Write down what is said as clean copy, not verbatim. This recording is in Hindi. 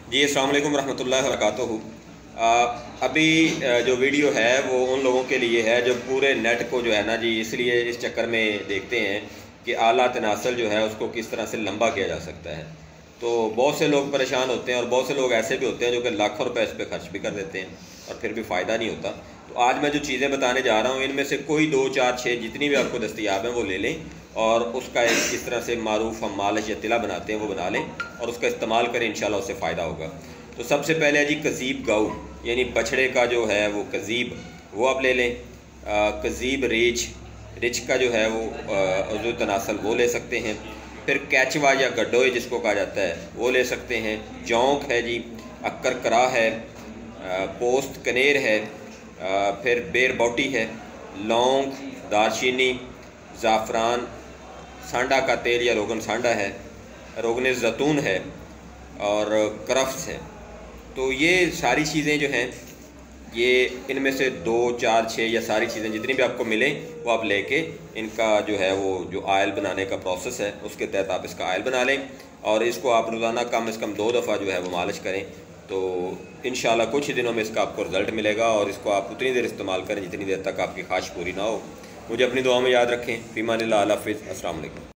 जी, अस्सलाम वालेकुम रहमतुल्लाहि व बरकातुहू। अभी जो वीडियो है वो उन लोगों के लिए है जो पूरे नेट को जो है ना जी, इसलिए इस चक्कर में देखते हैं कि आला तनासल जो है उसको किस तरह से लंबा किया जा सकता है। तो बहुत से लोग परेशान होते हैं और बहुत से लोग ऐसे भी होते हैं जो कि लाखों रुपए इस पर खर्च भी कर देते हैं और फिर भी फ़ायदा नहीं होता। तो आज मैं जो चीज़ें बताने जा रहा हूँ इनमें से कोई दो चार छः जितनी भी आपको दस्तियाब हैं वो ले लें और उसका एक किस तरह से मारूफ हम मालिश या तिला बनाते हैं वो बना लें और उसका इस्तेमाल करें, इंशाल्लाह उससे फ़ायदा होगा। तो सबसे पहले है जी कज़ीब गऊ, यानी बछड़े का जो है वो कज़ीब, वो आप ले लें। कज़ीब रिच, रिच का जो है वो उज़ू तनासल वो ले सकते हैं। फिर कैचवा या गड्डोए जिसको कहा जाता है वो ले सकते हैं। जौंक है जी, अक्कर करा है, पोस्त कनेर है, फिर बेर बोटी है, लौंग, दारचीनी, ज़ाफ़रान, सांडा का तेल या रोगन सांडा है, रोगन ज़ैतून है और करफ्स है। तो ये सारी चीज़ें जो हैं ये इनमें से दो चार छः या सारी चीज़ें जितनी भी आपको मिलें वो आप लेके इनका जो है वो जो आयल बनाने का प्रोसेस है उसके तहत आप इसका आयल बना लें और इसको आप रोज़ाना कम से कम 2 दफ़ा जो है वो मालिश करें। तो इंशाल्लाह कुछ ही दिनों में इसका आपको रिज़ल्ट मिलेगा और इसको आप उतनी देर इस्तेमाल करें जितनी देर तक आपकी ख्वाहिश पूरी ना हो। मुझे अपनी दुआ में याद रखें। फ़ीमानिल्लाह, अल्लाह हाफ़िज़, अस्सलाम वालेकुम।